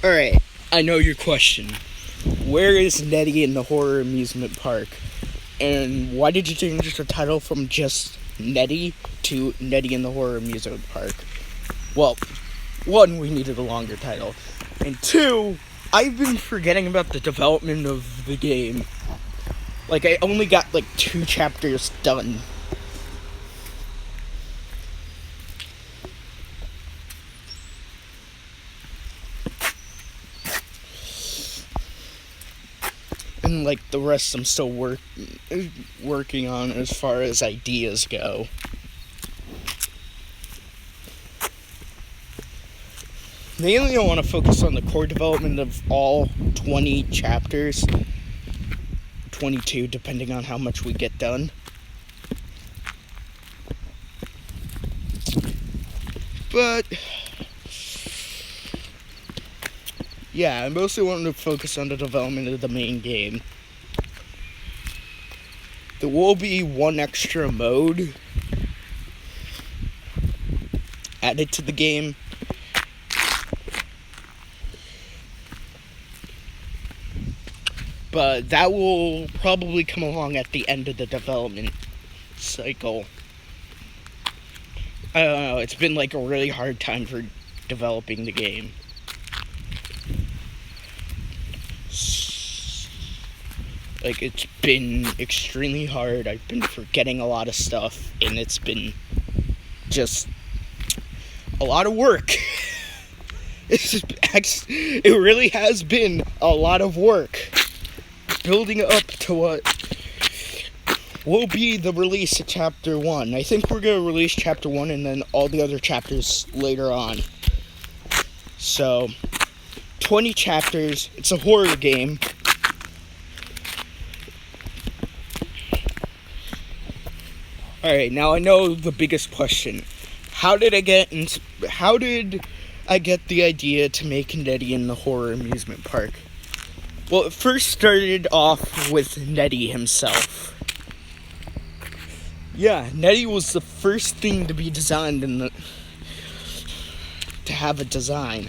Alright, I know your question. Where is Nettie in the horror amusement park? And why did you change the title from just Nettie to Nettie in the horror amusement park? Well, one, we needed a longer title. And two, I've been forgetting about the development of the game. I only got 2 chapters done. And the rest I'm still working on as far as ideas go. Mainly I want to focus on the core development of all 20 chapters. 22, depending on how much we get done. But yeah, I mostly want to focus on the development of the main game. There will be one extra mode added to the game. But that will probably come along at the end of the development cycle. I don't know, it's been a really hard time for developing the game. It's been extremely hard. I've been forgetting a lot of stuff, and it's been just a lot of work. It really has been a lot of work building up to what will be the release of Chapter 1. I think we're going to release Chapter 1 and then all the other chapters later on. So, 20 chapters. It's a horror game. Alright, now I know the biggest question. How did I get the idea to make Nettie in the horror amusement park? Well, it first started off with Nettie himself. Yeah, Nettie was the first thing to be designed to have a design.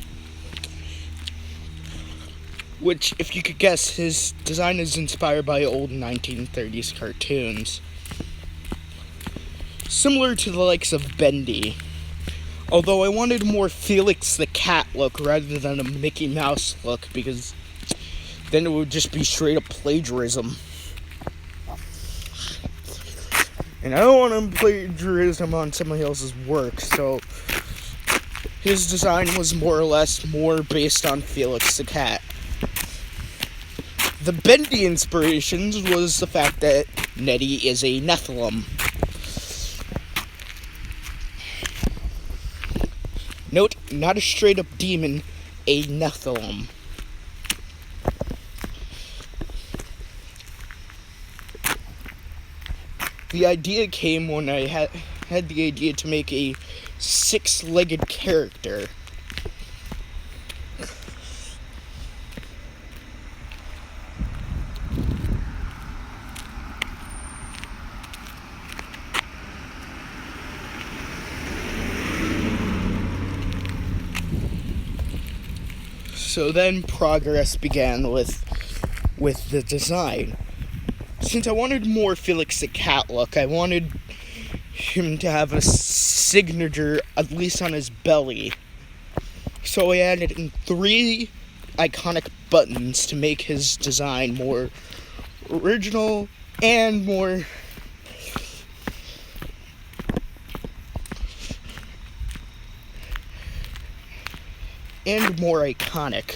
Which, if you could guess, his design is inspired by old 1930s cartoons. Similar to the likes of Bendy. Although I wanted more Felix the Cat look rather than a Mickey Mouse look, because then it would just be straight up plagiarism. And I don't want to plagiarism on somebody else's work, so his design was more or less more based on Felix the Cat. The Bendy inspirations was the fact that Nettie is a Nephilim. Note, not a straight up demon, a Nephilim. The idea came when I had the idea to make a 6-legged character. So then progress began with the design. Since I wanted more Felix the Cat look, I wanted him to have a signature, at least on his belly. So I added in 3 iconic buttons to make his design more original and more iconic.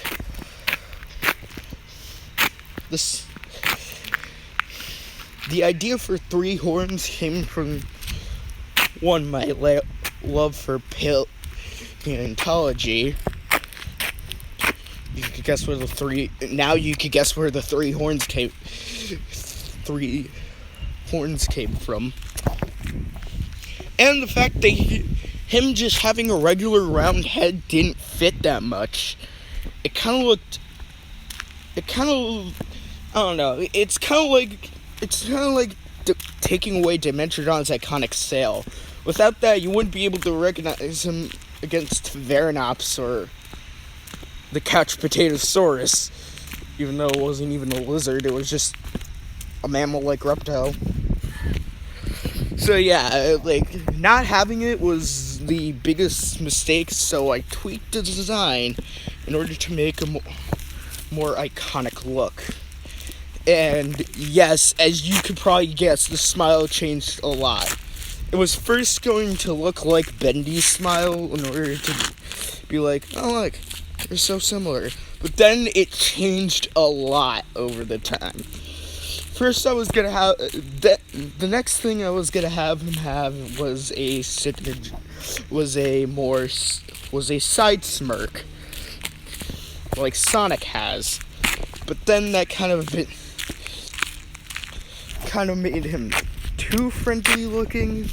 The idea for 3 horns came from, one, my love for paleontology. You could guess where the 3 horns came. 3 horns came from, and the fact that him just having a regular round head didn't fit that much. It kind of I don't know. It's kind of like taking away Dimetrodon's iconic sail. Without that, you wouldn't be able to recognize him against Veranops or the Couch Potatosaurus, even though it wasn't even a lizard, it was just a mammal-like reptile. So yeah, like, not having it was the biggest mistake, so I tweaked the design in order to make a more iconic look. And yes, as you could probably guess, the smile changed a lot. It was first going to look like Bendy's smile in order to be like, oh look, they're so similar. But then it changed a lot over the time. First, I was gonna have the next thing I was gonna have him have was a signature, was a side smirk, like Sonic has. But then that kind of made him too friendly looking.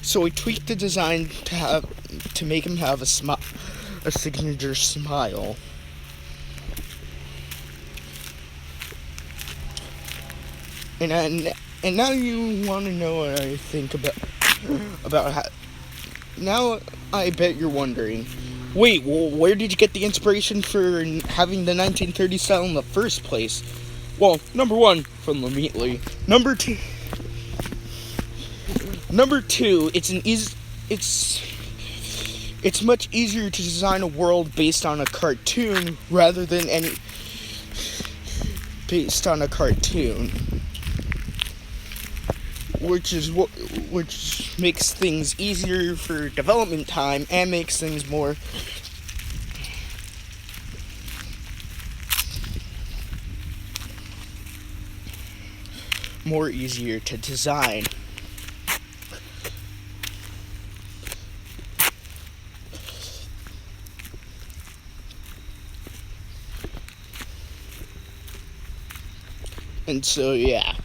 So we tweaked the design to make him have a signature smile. And now you want to know what I think about how. Now I bet you're wondering, wait, well, where did you get the inspiration for having the 1930s style in the first place? Well, number one, from Lemaitre. Number two, it's much easier to design a world based on a cartoon rather than based on a cartoon. Which makes things easier for development time and makes things more easier to design. And so yeah.